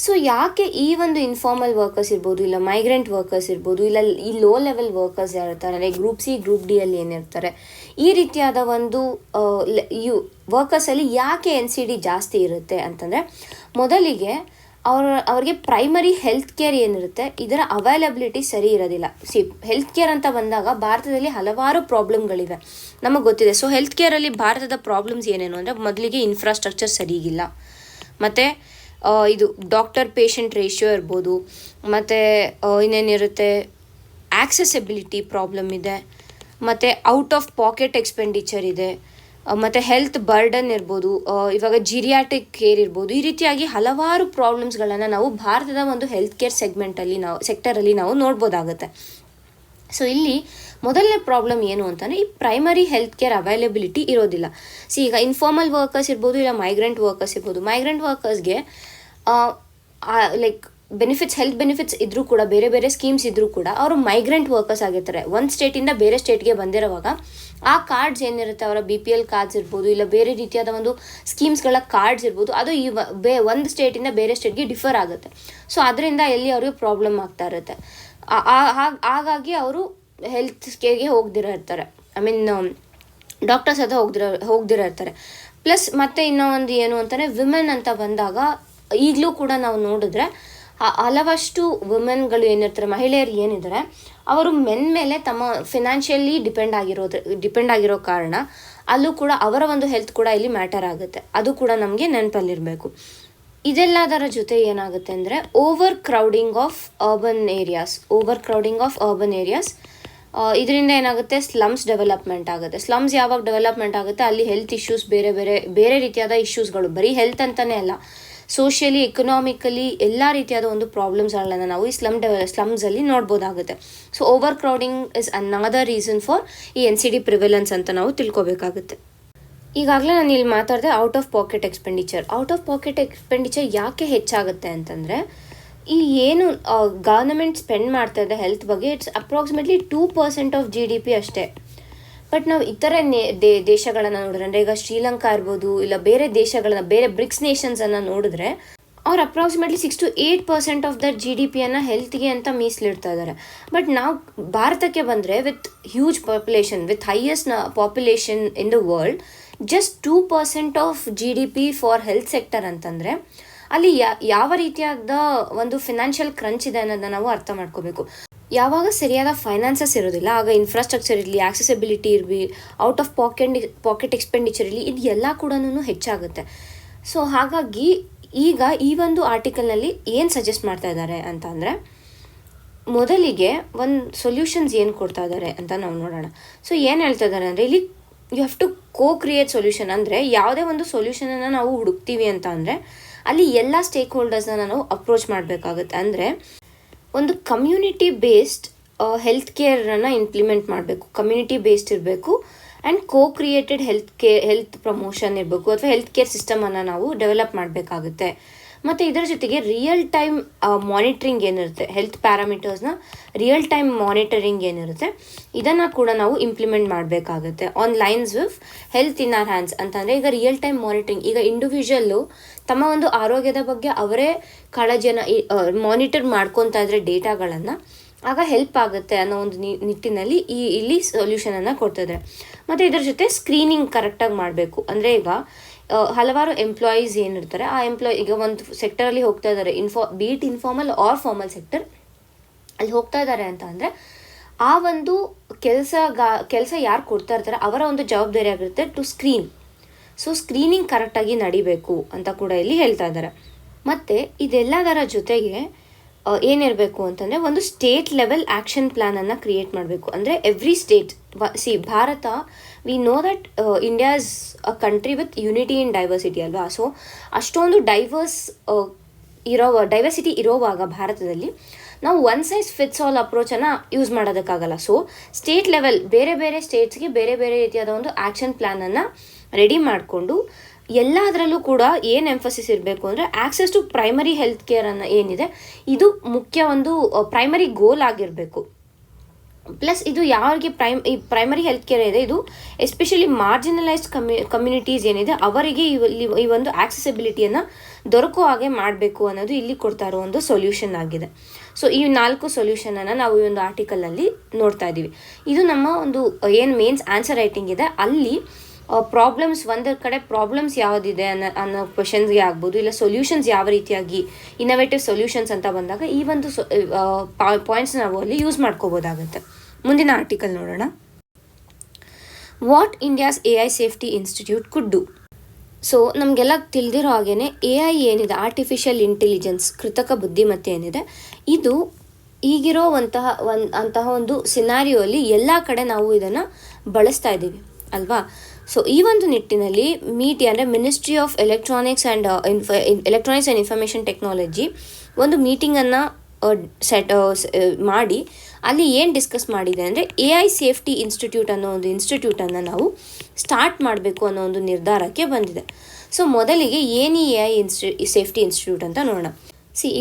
ಸೊ ಯಾಕೆ ಈ ಒಂದು ಇನ್ಫಾರ್ಮಲ್ ವರ್ಕರ್ಸ್ ಇರ್ಬೋದು, ಇಲ್ಲ ಮೈಗ್ರೆಂಟ್ ವರ್ಕರ್ಸ್ ಇರ್ಬೋದು, ಇಲ್ಲ ಈ ಲೋ ಲೆವೆಲ್ ವರ್ಕರ್ಸ್ ಯಾರಿರ್ತಾರೆ, like group C group D ಅಲ್ಲಿ ಏನಿರ್ತಾರೆ, ಈ ರೀತಿಯಾದ ಒಂದು ವರ್ಕರ್ಸಲ್ಲಿ ಯಾಕೆ NCD ಜಾಸ್ತಿ ಇರುತ್ತೆ ಅಂತಂದರೆ, ಮೊದಲಿಗೆ ಅವ್ರಿಗೆ ಪ್ರೈಮರಿ ಹೆಲ್ತ್ ಕೇರ್ ಏನಿರುತ್ತೆ ಇದರ ಅವೈಲಬಿಲಿಟಿ ಸರಿ ಇರೋದಿಲ್ಲ. ಹೆಲ್ತ್ ಕೇರ್ ಅಂತ ಬಂದಾಗ ಭಾರತದಲ್ಲಿ ಹಲವಾರು ಪ್ರಾಬ್ಲಮ್ಗಳಿವೆ, ನಮಗೆ ಗೊತ್ತಿದೆ. ಸೊ ಹೆಲ್ತ್ ಕೇರಲ್ಲಿ ಭಾರತದ ಪ್ರಾಬ್ಲಮ್ಸ್ ಏನೇನು ಅಂದರೆ, ಮೊದಲಿಗೆ ಇನ್ಫ್ರಾಸ್ಟ್ರಕ್ಚರ್ ಸರಿಗಿಲ್ಲ, ಮತ್ತು ಇದು ಡಾಕ್ಟರ್ ಪೇಷಂಟ್ ರೇಷಿಯೋ ಇರ್ಬೋದು, ಮತ್ತು ಇನ್ನೇನಿರುತ್ತೆ ಆಕ್ಸೆಸಿಬಿಲಿಟಿ ಪ್ರಾಬ್ಲಮ್ ಇದೆ, ಮತ್ತು ಔಟ್ ಆಫ್ ಪಾಕೆಟ್ ಎಕ್ಸ್ಪೆಂಡಿಚರ್ ಇದೆ, ಮತ್ತು ಹೆಲ್ತ್ ಬರ್ಡನ್ ಇರ್ಬೋದು, ಇವಾಗ ಜಿರಿಯಾಟಿಕ್ ಕೇರ್ ಇರ್ಬೋದು. ಈ ರೀತಿಯಾಗಿ ಹಲವಾರು ಪ್ರಾಬ್ಲಮ್ಸ್ಗಳನ್ನು ನಾವು ಭಾರತದ ಒಂದು ಹೆಲ್ತ್ ಕೇರ್ ಸೆಕ್ಟರಲ್ಲಿ ನಾವು ನೋಡ್ಬೋದಾಗುತ್ತೆ. ಸೊ ಇಲ್ಲಿ ಮೊದಲನೇ ಪ್ರಾಬ್ಲಮ್ ಏನು ಅಂತಂದರೆ, ಈ ಪ್ರೈಮರಿ ಹೆಲ್ತ್ ಕೇರ್ ಅವೈಲಬಿಲಿಟಿ ಇರೋದಿಲ್ಲ. ಈಗ ಇನ್ಫಾರ್ಮಲ್ ವರ್ಕರ್ಸ್ ಇರ್ಬೋದು, ಇಲ್ಲ ಮೈಗ್ರೆಂಟ್ ವರ್ಕರ್ಸ್ ಇರ್ಬೋದು. ಮೈಗ್ರೆಂಟ್ ವರ್ಕರ್ಸ್ಗೆ ಲೈಕ್ ಹೆಲ್ತ್ ಬೆನಿಫಿಟ್ಸ್ ಇದ್ರೂ ಕೂಡ, ಬೇರೆ ಬೇರೆ ಸ್ಕೀಮ್ಸ್ ಇದ್ರೂ ಕೂಡ ಅವರು ಮೈಗ್ರೆಂಟ್ ವರ್ಕರ್ಸ್ ಆಗಿರ್ತಾರೆ. ಒಂದು ಸ್ಟೇಟಿಂದ ಬೇರೆ ಸ್ಟೇಟ್ಗೆ ಬಂದಿರುವಾಗ ಆ ಕಾರ್ಡ್ಸ್ ಏನಿರುತ್ತೆ, ಅವರ BPL ಕಾರ್ಡ್ಸ್ ಇರ್ಬೋದು, ಇಲ್ಲ ಬೇರೆ ರೀತಿಯಾದ ಒಂದು ಸ್ಕೀಮ್ಸ್ಗಳ ಕಾರ್ಡ್ಸ್ ಇರ್ಬೋದು, ಅದು ಒಂದು ಸ್ಟೇಟಿಂದ ಬೇರೆ ಸ್ಟೇಟ್ಗೆ ಡಿಫರ್ ಆಗುತ್ತೆ. ಸೊ ಅದರಿಂದ ಎಲ್ಲಿ ಅವ್ರಿಗೆ ಪ್ರಾಬ್ಲಮ್ ಆಗ್ತಾ ಇರುತ್ತೆ. ಹಾಗಾಗಿ ಅವರು ಹೆಲ್ತ್ ಕೇರ್ಗೆ ಹೋಗ್ದಿರೋ ಇರ್ತಾರೆ, ಡಾಕ್ಟರ್ಸ್ ಹತ್ರ ಹೋಗ್ದಿರೋ ಇರ್ತಾರೆ. ಪ್ಲಸ್ ಮತ್ತೆ ಇನ್ನೂ ಒಂದು ಏನು ಅಂತಂದರೆ, ವಿಮೆನ್ ಅಂತ ಬಂದಾಗ ಈಗಲೂ ಕೂಡ ನಾವು ನೋಡಿದ್ರೆ ಹಲವಷ್ಟು ವುಮೆನ್ಗಳು ಏನಿರ್ತಾರೆ, ಮಹಿಳೆಯರು ಏನಿದ್ದಾರೆ, ಅವರು ಮೆನ್ ಮೇಲೆ ತಮ್ಮ ಫಿನಾನ್ಷಿಯಲಿ ಡಿಪೆಂಡ್ ಆಗಿರೋ ಕಾರಣ ಅಲ್ಲೂ ಕೂಡ ಅವರ ಒಂದು ಹೆಲ್ತ್ ಕೂಡ ಇಲ್ಲಿ ಮ್ಯಾಟರ್ ಆಗುತ್ತೆ. ಅದು ಕೂಡ ನಮಗೆ ನೆನಪಲ್ಲಿರಬೇಕು. ಇದೆಲ್ಲದರ ಜೊತೆ ಏನಾಗುತ್ತೆ ಅಂದರೆ, over crowding of urban areas. ಇದರಿಂದ ಏನಾಗುತ್ತೆ, ಸ್ಲಮ್ಸ್ ಡೆವಲಪ್ಮೆಂಟ್ ಆಗುತ್ತೆ. ಸ್ಲಮ್ಸ್ ಯಾವಾಗ ಡೆವಲಪ್ಮೆಂಟ್ ಆಗುತ್ತೆ, ಅಲ್ಲಿ ಹೆಲ್ತ್ ಇಶ್ಯೂಸ್ ಬೇರೆ ರೀತಿಯಾದ ಇಶ್ಯೂಸ್ಗಳು, ಬರೀ ಹೆಲ್ತ್ ಅಂತಲೇ ಅಲ್ಲ, ಸೋಷಿಯಲಿ, ಎಕನಾಮಿಕಲಿ ಎಲ್ಲ ರೀತಿಯಾದ ಒಂದು ಪ್ರಾಬ್ಲಮ್ಸ್ಗಳನ್ನು ನಾವು ಈ ಸ್ಲಮ್ಸಲ್ಲಿ ನೋಡ್ಬೋದಾಗುತ್ತೆ. So overcrowding is another reason for ಈ NCD ಪ್ರಿವೆಲೆನ್ಸ್ ಅಂತ ನಾವು ತಿಳ್ಕೊಬೇಕಾಗುತ್ತೆ. ಈಗಾಗಲೇ ನಾನು ಇಲ್ಲಿ ಮಾತಾಡಿದೆ ಔಟ್ ಆಫ್ ಪಾಕೆಟ್ ಎಕ್ಸ್ಪೆಂಡಿಚರ್ ಯಾಕೆ ಹೆಚ್ಚಾಗುತ್ತೆ ಅಂತಂದರೆ, ಈ ಏನು ಗವರ್ನಮೆಂಟ್ ಸ್ಪೆಂಡ್ ಮಾಡ್ತಾ ಇದೆ ಹೆಲ್ತ್ ಬಗ್ಗೆ, ಇಟ್ಸ್ ಅಪ್ರಾಕ್ಸಿಮೇಟ್ಲಿ 2% ಆಫ್ GDP ಅಷ್ಟೇ. ಬಟ್ ನಾವು ಇತರ ದೇಶಗಳನ್ನು ನೋಡಿದ್ರೆ, ಅಂದರೆ ಈಗ ಶ್ರೀಲಂಕಾ ಇರ್ಬೋದು, ಇಲ್ಲ ಬೇರೆ ಬ್ರಿಕ್ಸ್ ನೇಷನ್ಸನ್ನು ನೋಡಿದ್ರೆ, ಅವ್ರು ಅಪ್ರಾಕ್ಸಿಮೇಟ್ಲಿ 6 to 8% ಆಫ್ ದಟ್ GDPಯನ್ನು ಹೆಲ್ತ್ಗೆ ಅಂತ ಮೀಸಲಿಡ್ತಾ ಇದ್ದಾರೆ. ಬಟ್ ನಾವು ಭಾರತಕ್ಕೆ ಬಂದರೆ, with huge population, with highest population in the world, just 2% of GDP for health sector ಅಂತಂದರೆ, ಅಲ್ಲಿ ಯಾವ ರೀತಿಯಾದ ಒಂದು ಫಿನಾನ್ಷಿಯಲ್ ಕ್ರಂಚ್ ಇದೆ ಅನ್ನೋದನ್ನ ನಾವು ಅರ್ಥ ಮಾಡ್ಕೋಬೇಕು. ಯಾವಾಗ ಸರಿಯಾದ ಫೈನಾನ್ಸಸ್ ಇರೋದಿಲ್ಲ, ಆಗ ಇನ್ಫ್ರಾಸ್ಟ್ರಕ್ಚರ್ ಇರಲಿ, ಆಕ್ಸೆಸಿಬಿಲಿಟಿ ಇರಲಿ, ಔಟ್ ಆಫ್ ಪಾಕೆಟ್ ಎಕ್ಸ್ಪೆಂಡಿಚರ್ ಇರಲಿ, ಇದು ಎಲ್ಲ ಕೂಡ ಹೆಚ್ಚಾಗುತ್ತೆ. ಸೊ ಹಾಗಾಗಿ ಈಗ ಈ ಒಂದು ಆರ್ಟಿಕಲ್ನಲ್ಲಿ ಏನು ಸಜೆಸ್ಟ್ ಮಾಡ್ತಾ ಇದ್ದಾರೆ ಅಂತ ಅಂದರೆ, ಮೊದಲಿಗೆ ಒಂದು ಸೊಲ್ಯೂಷನ್ಸ್ ಏನು ಕೊಡ್ತಾ ಇದ್ದಾರೆ ಅಂತ ನಾವು ನೋಡೋಣ. ಸೊ ಏನು ಹೇಳ್ತಾ ಇದ್ದಾರೆ ಅಂದರೆ, ಇಲ್ಲಿ you have to create solution. ಅಂದರೆ ಯಾವುದೇ ಒಂದು ಸೊಲ್ಯೂಷನನ್ನು ನಾವು ಹುಡುಕ್ತೀವಿ ಅಂತ ಅಂದರೆ, ಅಲ್ಲಿ ಎಲ್ಲ ಸ್ಟೇಕ್ ಹೋಲ್ಡರ್ಸ್ನ ನಾವು ಅಪ್ರೋಚ್ ಮಾಡಬೇಕಾಗುತ್ತೆ. ಅಂದರೆ ಒಂದು ಕಮ್ಯುನಿಟಿ ಬೇಸ್ಡ್ ಹೆಲ್ತ್ ಕೇರನ್ನು ಇಂಪ್ಲಿಮೆಂಟ್ ಮಾಡಬೇಕು, ಕಮ್ಯುನಿಟಿ ಬೇಸ್ಡ್ ಇರಬೇಕು, ಆ್ಯಂಡ್ ಕ್ರಿಯೇಟೆಡ್ ಹೆಲ್ತ್ ಪ್ರಮೋಷನ್ ಇರಬೇಕು, ಅಥವಾ ಹೆಲ್ತ್ ಕೇರ್ ಸಿಸ್ಟಮನ್ನು ನಾವು ಡೆವಲಪ್ ಮಾಡಬೇಕಾಗುತ್ತೆ. ಮತ್ತು ಇದರ ಜೊತೆಗೆ ರಿಯಲ್ ಟೈಮ್ ಮಾನಿಟ್ರಿಂಗ್ ಏನಿರುತ್ತೆ, ಹೆಲ್ತ್ ಪ್ಯಾರಾಮೀಟರ್ಸ್ನ ರಿಯಲ್ ಟೈಮ್ ಮಾನಿಟರಿಂಗ್ ಏನಿರುತ್ತೆ, ಇದನ್ನು ಕೂಡ ನಾವು ಇಂಪ್ಲಿಮೆಂಟ್ ಮಾಡಬೇಕಾಗುತ್ತೆ. On lines with health in our hands ಅಂತಂದರೆ, ಈಗ ರಿಯಲ್ ಟೈಮ್ ಮಾನಿಟರಿಂಗ್, ಈಗ ಇಂಡಿವಿಜುವಲ್ಲು ತಮ್ಮ ಒಂದು ಆರೋಗ್ಯದ ಬಗ್ಗೆ ಅವರೇ ಕಾಳಜಿಯನ್ನು ಮಾನಿಟರ್ ಮಾಡ್ಕೊತಾ ಇದ್ರೆ ಡೇಟಾಗಳನ್ನು, ಆಗ ಹೆಲ್ಪ್ ಆಗುತ್ತೆ ಅನ್ನೋ ಒಂದು ನಿಟ್ಟಿನಲ್ಲಿ ಇಲ್ಲಿ ಸೊಲ್ಯೂಷನನ್ನು ಕೊಡ್ತಿದ್ದಾರೆ. ಮತ್ತು ಇದರ ಜೊತೆ ಸ್ಕ್ರೀನಿಂಗ್ ಕರೆಕ್ಟಾಗಿ ಮಾಡಬೇಕು. ಅಂದರೆ ಈಗ ಹಲವಾರು ಎಂಪ್ಲಾಯೀಸ್ ಏನಿರ್ತಾರೆ, ಆ ಎಂಪ್ಲಾಯ್ ಈಗ ಒಂದು ಸೆಕ್ಟರಲ್ಲಿ ಹೋಗ್ತಾ ಇದ್ದಾರೆ, be it informal or formal sector, ಅಲ್ಲಿ ಹೋಗ್ತಾ ಇದ್ದಾರೆ ಅಂತ ಅಂದರೆ, ಆ ಒಂದು ಕೆಲಸ ಯಾರು ಕೊಡ್ತಾ ಇರ್ತಾರೆ ಅವರ ಒಂದು ಜವಾಬ್ದಾರಿ ಆಗಿರುತ್ತೆ ಟು ಸ್ಕ್ರೀನ್. ಸೊ ಸ್ಕ್ರೀನಿಂಗ್ ಕರೆಕ್ಟಾಗಿ ನಡಿಬೇಕು ಅಂತ ಕೂಡ ಇಲ್ಲಿ ಹೇಳ್ತಾ ಇದ್ದಾರೆ. ಮತ್ತು ಇದೆಲ್ಲದರ ಜೊತೆಗೆ ಏನಿರಬೇಕು ಅಂತಂದರೆ, ಒಂದು ಸ್ಟೇಟ್ ಲೆವೆಲ್ ಆ್ಯಕ್ಷನ್ ಪ್ಲ್ಯಾನನ್ನು ಕ್ರಿಯೇಟ್ ಮಾಡಬೇಕು. ಅಂದರೆ every state, Bharat, we know that India is a country with unity in diversity ಅಲ್ವಾ. ಸೊ ಅಷ್ಟೊಂದು ಡೈವರ್ಸಿಟಿ ಇರೋವಾಗ ಭಾರತದಲ್ಲಿ ನಾವು ಒನ್ ಸೈಜ್ ಫಿಟ್ಸ್ ಆಲ್ ಅಪ್ರೋಚನ್ನು ಯೂಸ್ ಮಾಡೋದಕ್ಕಾಗಲ್ಲ. ಸೊ ಸ್ಟೇಟ್ ಲೆವೆಲ್ ಬೇರೆ ಬೇರೆ ಸ್ಟೇಟ್ಸ್ಗೆ ಬೇರೆ ಬೇರೆ ರೀತಿಯಾದ ಒಂದು ಆ್ಯಕ್ಷನ್ ಪ್ಲ್ಯಾನನ್ನು ರೆಡಿ ಮಾಡಿಕೊಂಡು, ಎಲ್ಲದರಲ್ಲೂ ಕೂಡ ಏನು ಎಂಫಸಿಸ್ ಇರಬೇಕು ಅಂದರೆ, ಆಕ್ಸೆಸ್ ಟು ಪ್ರೈಮರಿ ಹೆಲ್ತ್ ಕೇರನ್ನು ಏನಿದೆ, ಇದು ಮುಖ್ಯ ಒಂದು ಪ್ರೈಮರಿ ಗೋಲ್ ಆಗಿರಬೇಕು. ಪ್ಲಸ್ ಇದು ಯಾರಿಗೆ ಈ ಪ್ರೈಮರಿ ಹೆಲ್ತ್ ಕೇರ್ ಇದೆ, ಇದು ಎಸ್ಪೆಷಲಿ ಮಾರ್ಜಿನಲೈಸ್ಡ್ ಕಮ್ಯುನಿಟೀಸ್ ಏನಿದೆ ಅವರಿಗೆ ಈ ಒಂದು ಆಕ್ಸೆಸಿಬಿಲಿಟಿಯನ್ನು ದೊರಕುವ ಹಾಗೆ ಮಾಡಬೇಕು ಅನ್ನೋದು ಇಲ್ಲಿ ಕೊಡ್ತಾ ಇರೋ ಒಂದು ಸೊಲ್ಯೂಷನ್ ಆಗಿದೆ. ಸೊ ಈ 4 ಸೊಲ್ಯೂಷನನ್ನು ನಾವು ಈ ಒಂದು ಆರ್ಟಿಕಲಲ್ಲಿ ನೋಡ್ತಾ ಇದ್ದೀವಿ. ಇದು ನಮ್ಮ ಒಂದು ಏನು ಮೇನ್ಸ್ ಆನ್ಸರ್ ರೈಟಿಂಗ್ ಇದೆ ಅಲ್ಲಿ ಪ್ರಾಬ್ಲಮ್ಸ್ ಒಂದರ ಕಡೆ ಪ್ರಾಬ್ಲಮ್ಸ್ ಯಾವುದಿದೆ ಅನ್ನೋ ಕ್ವೆಶನ್ಸ್ಗೆ ಆಗ್ಬೋದು, ಇಲ್ಲ ಸೊಲ್ಯೂಷನ್ಸ್ ಯಾವ ರೀತಿಯಾಗಿ ಇನೋವೇಟಿವ್ ಸೊಲ್ಯೂಷನ್ಸ್ ಅಂತ ಬಂದಾಗ ಈ ಒಂದು ಪಾಯಿಂಟ್ಸ್ ನಾವು ಅಲ್ಲಿ ಯೂಸ್ ಮಾಡ್ಕೋಬೋದಾಗುತ್ತೆ. ಮುಂದಿನ ಆರ್ಟಿಕಲ್ ನೋಡೋಣ. What India's AI safety institute could do. So ನಮಗೆಲ್ಲ ತಿಳಿದಿರೋ ಹಾಗೇನೆ AI ಏನಿದೆ, ಆರ್ಟಿಫಿಷಿಯಲ್ ಇಂಟೆಲಿಜೆನ್ಸ್, ಕೃತಕ ಬುದ್ಧಿಮತ್ತೆ ಏನಿದೆ, ಇದು ಈಗಿರೋ ಅಂತಹ ಒಂದು ಸಿನಾರಿಯೋಲಿ ಎಲ್ಲ ಕಡೆ ನಾವು ಇದನ್ನು ಬಳಸ್ತಾ ಇದ್ದೀವಿ ಅಲ್ವಾ. ಸೊ ಈ ಒಂದು ನಿಟ್ಟಿನಲ್ಲಿ ಅಂದರೆ ministry of electronics and information technology ಒಂದು ಮೀಟಿಂಗನ್ನು ಮಾಡಿ ಅಲ್ಲಿ ಏನು ಡಿಸ್ಕಸ್ ಮಾಡಿದೆ ಅಂದರೆ AI ಸೇಫ್ಟಿ ಇನ್ಸ್ಟಿಟ್ಯೂಟ್ ಅನ್ನೋ ಒಂದು ಇನ್ಸ್ಟಿಟ್ಯೂಟನ್ನು ನಾವು ಸ್ಟಾರ್ಟ್ ಮಾಡಬೇಕು ಅನ್ನೋ ಒಂದು ನಿರ್ಧಾರಕ್ಕೆ ಬಂದಿದೆ. ಸೊ ಮೊದಲಿಗೆ ಏನು AI ಸೇಫ್ಟಿ ಇನ್ಸ್ಟಿಟ್ಯೂಟ್ ಅಂತ ನೋಡೋಣ.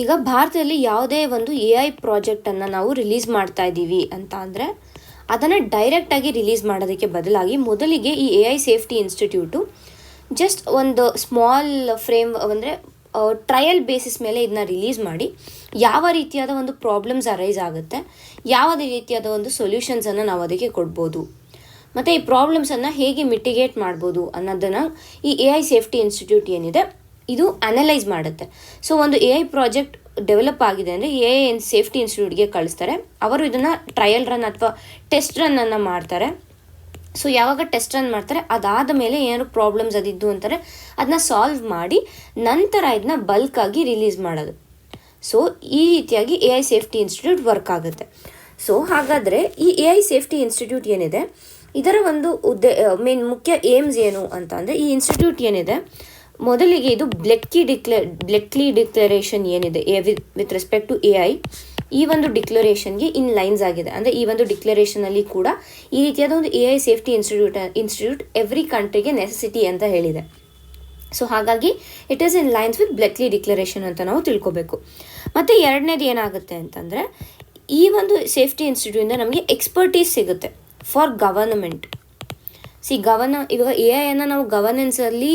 ಈಗ ಭಾರತದಲ್ಲಿ ಯಾವುದೇ ಒಂದು AI ಪ್ರಾಜೆಕ್ಟನ್ನು ನಾವು ರಿಲೀಸ್ ಮಾಡ್ತಾ ಇದ್ದೀವಿ ಅಂತ ಅಂದರೆ ಅದನ್ನು ಡೈರೆಕ್ಟಾಗಿ ರಿಲೀಸ್ ಮಾಡೋದಕ್ಕೆ ಬದಲಾಗಿ ಮೊದಲಿಗೆ ಈ AI ಸೇಫ್ಟಿ ಇನ್ಸ್ಟಿಟ್ಯೂಟು ಜಸ್ಟ್ ಒಂದು ಸ್ಮಾಲ್ ಅಂದರೆ ಟ್ರಯಲ್ ಬೇಸಿಸ್ ಮೇಲೆ ಇದನ್ನ ರಿಲೀಸ್ ಮಾಡಿ ಯಾವ ರೀತಿಯಾದ ಒಂದು ಪ್ರಾಬ್ಲಮ್ಸ್ ಅರೈಸ್ ಆಗುತ್ತೆ, ಯಾವ ರೀತಿಯಾದ ಒಂದು ಸೊಲ್ಯೂಷನ್ಸನ್ನು ನಾವು ಅದಕ್ಕೆ ಕೊಡ್ಬೋದು, ಮತ್ತು ಈ ಪ್ರಾಬ್ಲಮ್ಸನ್ನು ಹೇಗೆ ಮಿಟಿಗೇಟ್ ಮಾಡ್ಬೋದು ಅನ್ನೋದನ್ನು ಈ AI ಸೇಫ್ಟಿ ಇನ್ಸ್ಟಿಟ್ಯೂಟ್ ಏನಿದೆ ಇದು ಅನಲೈಸ್ ಮಾಡುತ್ತೆ. ಸೊ ಒಂದು AI ಪ್ರಾಜೆಕ್ಟ್ ಡೆವಲಪ್ ಆಗಿದೆ ಅಂದರೆ AI ಸೇಫ್ಟಿ ಇನ್ಸ್ಟಿಟ್ಯೂಟ್ಗೆ ಕಳಿಸ್ತಾರೆ. ಅವರು ಇದನ್ನು ಟ್ರಯಲ್ ರನ್ ಅಥವಾ ಟೆಸ್ಟ್ ರನ್ನನ್ನು ಮಾಡ್ತಾರೆ. ಸೊ ಯಾವಾಗ ಟೆಸ್ಟ್ ರನ್ ಮಾಡ್ತಾರೆ ಅದಾದ ಮೇಲೆ ಏನಾದ್ರು ಪ್ರಾಬ್ಲಮ್ಸ್ ಅದಿದ್ದು ಅಂತಾರೆ ಅದನ್ನ ಸಾಲ್ವ್ ಮಾಡಿ ನಂತರ ಇದನ್ನ ಬಲ್ಕಾಗಿ ರಿಲೀಸ್ ಮಾಡೋದು. ಸೊ ಈ ರೀತಿಯಾಗಿ AI ಸೇಫ್ಟಿ ಇನ್ಸ್ಟಿಟ್ಯೂಟ್ ವರ್ಕ್ ಆಗುತ್ತೆ. ಸೊ ಹಾಗಾದರೆ ಈ AI ಸೇಫ್ಟಿ ಇನ್ಸ್ಟಿಟ್ಯೂಟ್ ಏನಿದೆ ಇದರ ಒಂದು ಮುಖ್ಯ ಏಮ್ಸ್ ಏನು ಅಂತ ಅಂದರೆ ಈ ಇನ್ಸ್ಟಿಟ್ಯೂಟ್ ಏನಿದೆ ಮೊದಲಿಗೆ ಇದು ಬ್ಲೆಕ್ಲಿ ಡಿಕ್ಲರೇಷನ್ ಏನಿದೆ ವಿತ್ ರೆಸ್ಪೆಕ್ಟ್ ಟು AI ಈ ಒಂದು ಡಿಕ್ಲರೇಷನ್ಗೆ ಇನ್ ಲೈನ್ಸ್ ಆಗಿದೆ. ಅಂದರೆ ಈ ಒಂದು ಡಿಕ್ಲರೇಷನಲ್ಲಿ ಕೂಡ ಈ ರೀತಿಯಾದ ಒಂದು AI ಸೇಫ್ಟಿ ಇನ್ಸ್ಟಿಟ್ಯೂಟ್ ಎವ್ರಿ ಕಂಟ್ರಿಗೆ ನೆಸೆಸಿಟಿ ಅಂತ ಹೇಳಿದೆ. ಸೊ ಹಾಗಾಗಿ it is in lines with Bletchley declaration ಅಂತ ನಾವು ತಿಳ್ಕೊಬೇಕು. ಮತ್ತು ಎರಡನೇದು ಏನಾಗುತ್ತೆ ಅಂತಂದರೆ ಈ ಒಂದು ಸೇಫ್ಟಿ ಇನ್ಸ್ಟಿಟ್ಯೂಟಿಂದ ನಮಗೆ ಎಕ್ಸ್ಪರ್ಟೀಸ್ ಸಿಗುತ್ತೆ ಫಾರ್ ಗವರ್ನಮೆಂಟ್. ಇವಾಗ AI ನಾವು ಗವರ್ನೆನ್ಸಲ್ಲಿ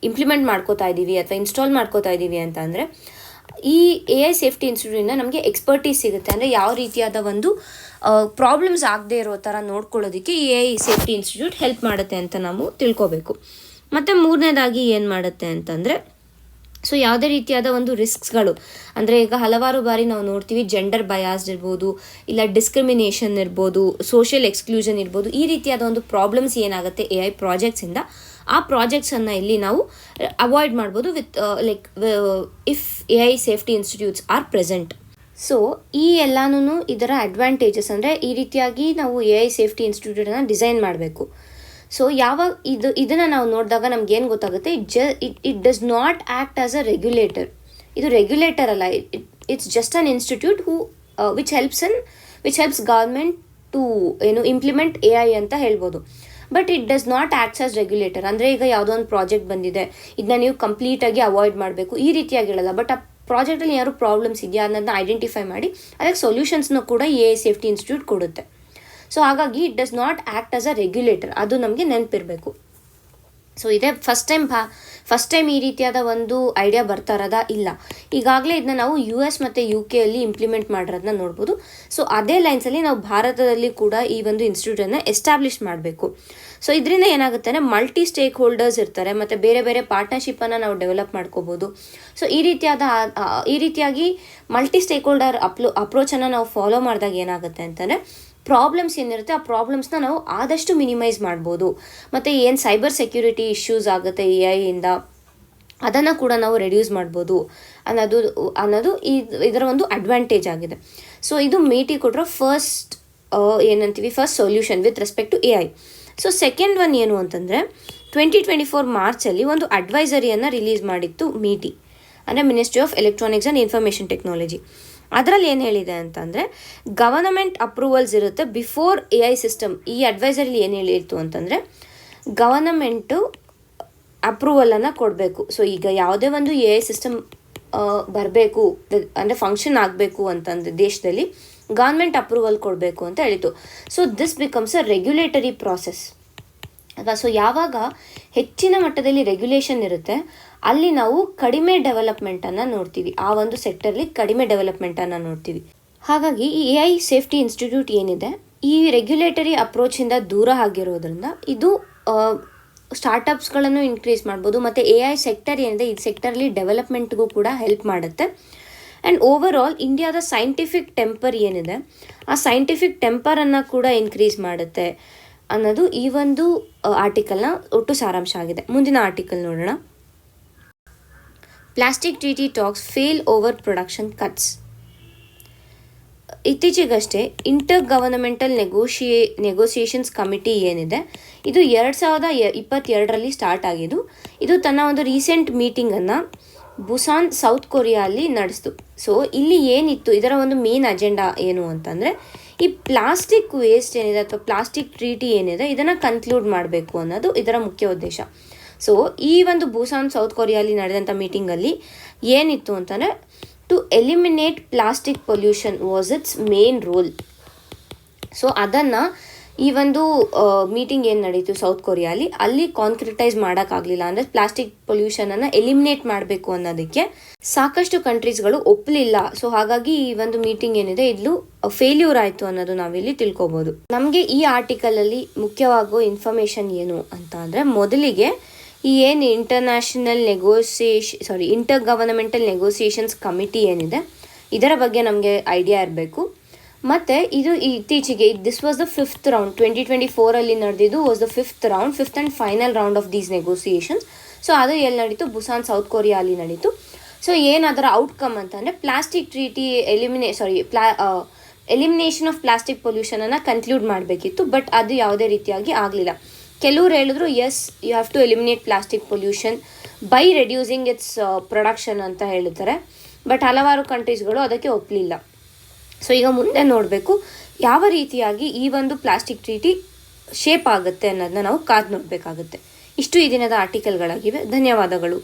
ಇಂಪ್ಲಿಮೆಂಟ್ ಮಾಡ್ಕೋತಾ ಇದ್ದೀವಿ ಅಥವಾ ಇನ್ಸ್ಟಾಲ್ ಮಾಡ್ಕೋತಾ ಇದ್ದೀವಿ ಅಂತ ಅಂದರೆ ಈ AI ಸೇಫ್ಟಿ ಇನ್ಸ್ಟಿಟ್ಯೂಟಿಂದ ನಮಗೆ ಎಕ್ಸ್ಪರ್ಟೀಸ್ ಸಿಗುತ್ತೆ. ಅಂದರೆ ಯಾವ ರೀತಿಯಾದ ಒಂದು ಪ್ರಾಬ್ಲಮ್ಸ್ ಆಗದೆ ಇರೋ ಥರ ನೋಡ್ಕೊಳ್ಳೋದಕ್ಕೆ ಈ AI ಸೇಫ್ಟಿ ಇನ್ಸ್ಟಿಟ್ಯೂಟ್ ಹೆಲ್ಪ್ ಮಾಡುತ್ತೆ ಅಂತ ನಾವು ತಿಳ್ಕೊಬೇಕು. ಮತ್ತು ಮೂರನೇದಾಗಿ ಏನು ಮಾಡುತ್ತೆ ಅಂತಂದರೆ ಸೊ ಯಾವುದೇ ರೀತಿಯಾದ ಒಂದು ರಿಸ್ಕ್ಸ್ಗಳು ಅಂದರೆ ಈಗ ಹಲವಾರು ಬಾರಿ ನಾವು ನೋಡ್ತೀವಿ ಜೆಂಡರ್ ಬಯಾಸ್ಡ್ ಇರ್ಬೋದು, ಇಲ್ಲ ಡಿಸ್ಕ್ರಿಮಿನೇಷನ್ ಇರ್ಬೋದು, ಸೋಷಿಯಲ್ ಎಕ್ಸ್ಕ್ಲೂಷನ್ ಇರ್ಬೋದು, ಈ ರೀತಿಯಾದ ಒಂದು ಪ್ರಾಬ್ಲಮ್ಸ್ ಏನಾಗುತ್ತೆ AI ಪ್ರಾಜೆಕ್ಟ್ಸಿಂದ ಆ ಪ್ರಾಜೆಕ್ಟ್ಸನ್ನು ಇಲ್ಲಿ ನಾವು ಅವಾಯ್ಡ್ ಮಾಡ್ಬೋದು with if AI safety institutes are present. So ಈ ಎಲ್ಲನೂ ಇದರ ಅಡ್ವಾಂಟೇಜಸ್. ಅಂದರೆ ಈ ರೀತಿಯಾಗಿ ನಾವು AI ಸೇಫ್ಟಿ ಇನ್ಸ್ಟಿಟ್ಯೂಟನ್ನು ಡಿಸೈನ್ ಮಾಡಬೇಕು. ಸೊ ಯಾವಾಗ ಇದನ್ನು ನಾವು ನೋಡಿದಾಗ ನಮ್ಗೆ ಏನು ಗೊತ್ತಾಗುತ್ತೆ, it does not act as a regulator. ಇದು ರೆಗ್ಯುಲೇಟರ್ ಅಲ್ಲ, it's just an institute which helps government to implement AI ಅಂತ ಹೇಳ್ಬೋದು. But it does not acts as regulator. ಅಂದರೆ ಈಗ ಯಾವುದೋ ಒಂದು ಪ್ರಾಜೆಕ್ಟ್ ಬಂದಿದೆ, ಇದನ್ನ ನೀವು ಕಂಪ್ಲೀಟಾಗಿ ಅವಾಯ್ಡ್ ಮಾಡಬೇಕು ಈ ರೀತಿಯಾಗಿ ಹೇಳಲ್ಲ. ಬಟ್ ಆ ಪ್ರಾಜೆಕ್ಟಲ್ಲಿ ಯಾರು ಪ್ರಾಬ್ಲಮ್ಸ್ ಇದೆಯಾ ಅನ್ನೋದನ್ನ ಐಡೆಂಟಿಫೈ ಮಾಡಿ ಅದಕ್ಕೆ ಸೊಲ್ಯೂಷನ್ಸ್ನ ಕೂಡ AI ಸೇಫ್ಟಿ ಇನ್ಸ್ಟಿಟ್ಯೂಟ್ ಕೊಡುತ್ತೆ. ಸೊ ಹಾಗಾಗಿ it does not act as a regulator, ಅದು ನಮಗೆ ನೆನಪಿರಬೇಕು. ಸೊ ಇದೇ ಫಸ್ಟ್ ಟೈಮ್ ಈ ರೀತಿಯಾದ ಒಂದು ಐಡಿಯಾ ಬರ್ತಾ ಇರೋದಾ? ಇಲ್ಲ, ಈಗಾಗಲೇ ಇದನ್ನ ನಾವು US ಮತ್ತು UK ಅಲ್ಲಿ ಇಂಪ್ಲಿಮೆಂಟ್ ಮಾಡಿರೋದನ್ನ ನೋಡ್ಬೋದು. ಸೊ ಅದೇ ಲೈನ್ಸಲ್ಲಿ ನಾವು ಭಾರತದಲ್ಲಿ ಕೂಡ ಈ ಒಂದು ಇನ್ಸ್ಟಿಟ್ಯೂಟನ್ನು ಎಸ್ಟಾಬ್ಲಿಷ್ ಮಾಡಬೇಕು. ಸೊ ಇದರಿಂದ ಏನಾಗುತ್ತೆ ಅಂದರೆ ಮಲ್ಟಿ ಸ್ಟೇಕ್ ಹೋಲ್ಡರ್ಸ್ ಇರ್ತಾರೆ ಮತ್ತು ಬೇರೆ ಬೇರೆ ಪಾರ್ಟ್ನರ್ಶಿಪ್ಪನ್ನು ನಾವು ಡೆವಲಪ್ ಮಾಡ್ಕೋಬೋದು. ಸೊ ಈ ರೀತಿಯಾಗಿ ಮಲ್ಟಿ ಸ್ಟೇಕ್ ಹೋಲ್ಡರ್ ಅಪ್ರೋಚನ್ನು ನಾವು ಫಾಲೋ ಮಾಡಿದಾಗ ಏನಾಗುತ್ತೆ ಅಂತಂದರೆ ಪ್ರಾಬ್ಲಮ್ಸ್ ಏನಿರುತ್ತೆ ಆ ಪ್ರಾಬ್ಲಮ್ಸ್ನ ನಾವು ಆದಷ್ಟು ಮಿನಿಮೈಸ್ ಮಾಡ್ಬೋದು. ಮತ್ತು ಏನು ಸೈಬರ್ ಸೆಕ್ಯೂರಿಟಿ ಇಶ್ಯೂಸ್ ಆಗುತ್ತೆ AI ಅದನ್ನು ಕೂಡ ನಾವು ರೆಡ್ಯೂಸ್ ಮಾಡ್ಬೋದು ಅನ್ನೋದು ಇದರ ಒಂದು ಅಡ್ವಾಂಟೇಜ್ ಆಗಿದೆ. ಸೊ ಇದು ಮೇಟಿ ಕೊಟ್ಟರೋ first solution with respect to AI. So second one ಏನು ಅಂತಂದರೆ 2024 ಮಾರ್ಚಲ್ಲಿ ಒಂದು ಅಡ್ವೈಸರಿಯನ್ನು ರಿಲೀಸ್ ಮಾಡಿತ್ತು ಮೇಟಿ, ಅಂದರೆ ministry of electronics and information technology. ಅದರಲ್ಲಿ ಏನು ಹೇಳಿದೆ ಅಂತಂದರೆ ಗವರ್ನಮೆಂಟ್ ಅಪ್ರೂವಲ್ಸ್ ಇರುತ್ತೆ ಬಿಫೋರ್ AI ಸಿಸ್ಟಮ್. ಈ ಅಡ್ವೈಸರಿಲಿ ಏನು ಹೇಳಿತ್ತು ಅಂತಂದರೆ ಗವರ್ನಮೆಂಟು ಅಪ್ರೂವಲನ್ನು ಕೊಡಬೇಕು. ಸೊ ಈಗ ಯಾವುದೇ ಒಂದು AI ಸಿಸ್ಟಮ್ ಬರಬೇಕು ಅಂದರೆ ಫಂಕ್ಷನ್ ಆಗಬೇಕು ಅಂತಂದರೆ ದೇಶದಲ್ಲಿ ಗೌರ್ಮೆಂಟ್ ಅಪ್ರೂವಲ್ ಕೊಡಬೇಕು ಅಂತ ಹೇಳಿತು. So this becomes a regulatory process ಅಲ್ವಾ. ಸೊ ಯಾವಾಗ ಹೆಚ್ಚಿನ ಮಟ್ಟದಲ್ಲಿ ರೆಗ್ಯುಲೇಷನ್ ಇರುತ್ತೆ ಅಲ್ಲಿ ನಾವು ಕಡಿಮೆ ಡೆವಲಪ್ಮೆಂಟನ್ನು ನೋಡ್ತೀವಿ, ಆ ಒಂದು ಸೆಕ್ಟರ್ಲಿ ಕಡಿಮೆ ಡೆವಲಪ್ಮೆಂಟನ್ನು ನೋಡ್ತೀವಿ. ಹಾಗಾಗಿ ಈ AI ಸೇಫ್ಟಿ ಇನ್ಸ್ಟಿಟ್ಯೂಟ್ ಏನಿದೆ ಈ ರೆಗ್ಯುಲೇಟರಿ ಅಪ್ರೋಚಿಂದ ದೂರ ಆಗಿರೋದ್ರಿಂದ ಇದು ಸ್ಟಾರ್ಟಪ್ಸ್ಗಳನ್ನು ಇನ್ಕ್ರೀಸ್ ಮಾಡ್ಬೋದು ಮತ್ತು AI ಸೆಕ್ಟರ್ ಏನಿದೆ ಈ ಸೆಕ್ಟರ್ಲಿ ಡೆವಲಪ್ಮೆಂಟ್ಗೂ ಕೂಡ ಹೆಲ್ಪ್ ಮಾಡುತ್ತೆ. ಆ್ಯಂಡ್ ಓವರ್ ಆಲ್ ಇಂಡಿಯಾದ ಸೈಂಟಿಫಿಕ್ ಟೆಂಪರ್ ಏನಿದೆ ಆ ಸೈಂಟಿಫಿಕ್ ಟೆಂಪರನ್ನು ಕೂಡ ಇನ್ಕ್ರೀಸ್ ಮಾಡುತ್ತೆ ಅನ್ನೋದು ಈ ಒಂದು ಆರ್ಟಿಕಲ್ನ ಒಟ್ಟು ಸಾರಾಂಶ ಆಗಿದೆ. ಮುಂದಿನ ಆರ್ಟಿಕಲ್ ನೋಡೋಣ. Plastic treaty talks fail over production cuts. ಇತ್ತೀಚೆಗಷ್ಟೇ ಇಂಟರ್ ಗವರ್ನಮೆಂಟಲ್ ನೆಗೋಸಿಯೇಷನ್ಸ್ ಕಮಿಟಿ ಏನಿದೆ ಇದು 2022ರಲ್ಲಿ ಸ್ಟಾರ್ಟ್ ಆಗಿದ್ದು ಇದು ತನ್ನ ಒಂದು ರೀಸೆಂಟ್ ಮೀಟಿಂಗನ್ನು ಬುಸಾನ್ ಸೌತ್ ಕೊರಿಯಾ ಅಲ್ಲಿ ನಡೆಸ್ತು. ಸೊ ಇಲ್ಲಿ ಏನಿತ್ತು ಇದರ ಒಂದು ಮೇನ್ ಅಜೆಂಡಾ ಏನು ಅಂತಂದರೆ ಈ ಪ್ಲಾಸ್ಟಿಕ್ ವೇಸ್ಟ್ ಏನಿದೆ ಅಥವಾ ಪ್ಲಾಸ್ಟಿಕ್ ಟ್ರೀಟಿ ಏನಿದೆ ಇದನ್ನು ಕನ್ಕ್ಲೂಡ್ ಮಾಡಬೇಕು ಅನ್ನೋದು ಇದರ ಮುಖ್ಯ ಉದ್ದೇಶ. ಸೊ ಈ ಒಂದು ಬುಸಾನ್ ಸೌತ್ ಕೊರಿಯಾಲಿ ನಡೆದಂಥ ಮೀಟಿಂಗಲ್ಲಿ ಏನಿತ್ತು ಅಂತಂದರೆ to eliminate plastic pollution was its main role. So ಅದನ್ನು ಈ ಒಂದು ಮೀಟಿಂಗ್ ಏನು ನಡೀತು ಸೌತ್ ಕೊರಿಯಾಲಿ ಅಲ್ಲಿ ಕಾನ್ಕ್ರಿಟೈಸ್ ಮಾಡೋಕ್ಕಾಗಲಿಲ್ಲ. ಅಂದರೆ ಪ್ಲಾಸ್ಟಿಕ್ ಪೊಲ್ಯೂಷನನ್ನು ಎಲಿಮಿನೇಟ್ ಮಾಡಬೇಕು ಅನ್ನೋದಕ್ಕೆ ಸಾಕಷ್ಟು ಕಂಟ್ರೀಸ್ಗಳು ಒಪ್ಪಲಿಲ್ಲ. ಸೊ ಹಾಗಾಗಿ ಈ ಒಂದು ಮೀಟಿಂಗ್ ಏನಿದೆ ಇದು ಫೇಲ್ಯೂರ್ ಆಯಿತು ಅನ್ನೋದು ನಾವಿಲ್ಲಿ ತಿಳ್ಕೊಬೋದು. ನಮಗೆ ಈ ಆರ್ಟಿಕಲಲ್ಲಿ ಮುಖ್ಯವಾಗೋ ಇನ್ಫಾರ್ಮೇಷನ್ ಏನು ಅಂತ ಅಂದರೆ ಮೊದಲಿಗೆ ಈ ಏನು ಇಂಟರ್ ಗವರ್ನಮೆಂಟಲ್ ನೆಗೋಸಿಯೇಷನ್ಸ್ ಕಮಿಟಿ ಏನಿದೆ ಇದರ ಬಗ್ಗೆ ನಮಗೆ ಐಡಿಯಾ ಇರಬೇಕು. ಮತ್ತು ಇದು ಇತ್ತೀಚೆಗೆ this was the 5th round 2024ಅಲ್ಲಿ ನಡೆದಿದ್ದು was the 5th and final round of these negotiations. So ಅದು ಎಲ್ಲಿ ನಡೀತು ಬುಸಾನ್ ಸೌತ್ ಕೊರಿಯಾಲಿ ನಡೀತು. ಸೊ ಏನಾದರ ಔಟ್ಕಮ್ ಅಂತಂದರೆ plastic treaty elimination of plastic ಪೊಲ್ಯೂಷನನ್ನು ಕನ್ಕ್ಲೂಡ್ ಮಾಡಬೇಕಿತ್ತು. ಬಟ್ ಅದು ಯಾವುದೇ ರೀತಿಯಾಗಿ ಆಗಲಿಲ್ಲ. ಕೆಲವರು ಹೇಳಿದ್ರು you have to eliminate plastic pollution by reducing its production ಅಂತ ಹೇಳ್ತಾರೆ. ಬಟ್ ಹಲವಾರು ಕಂಟ್ರೀಸ್ಗಳು ಅದಕ್ಕೆ ಒಪ್ಪಲಿಲ್ಲ. ಸೊ ಈಗ ಮುಂದೆ ನೋಡಬೇಕು ಯಾವ ರೀತಿಯಾಗಿ ಈ ಒಂದು ಪ್ಲಾಸ್ಟಿಕ್ ಟ್ರೀಟಿ ಶೇಪ್ ಆಗುತ್ತೆ ಅನ್ನೋದನ್ನ ನಾವು ಕಾದು ನೋಡಬೇಕಾಗುತ್ತೆ. ಇಷ್ಟು ಈ ದಿನದ ಆರ್ಟಿಕಲ್ಗಳಾಗಿವೆ. ಧನ್ಯವಾದಗಳು.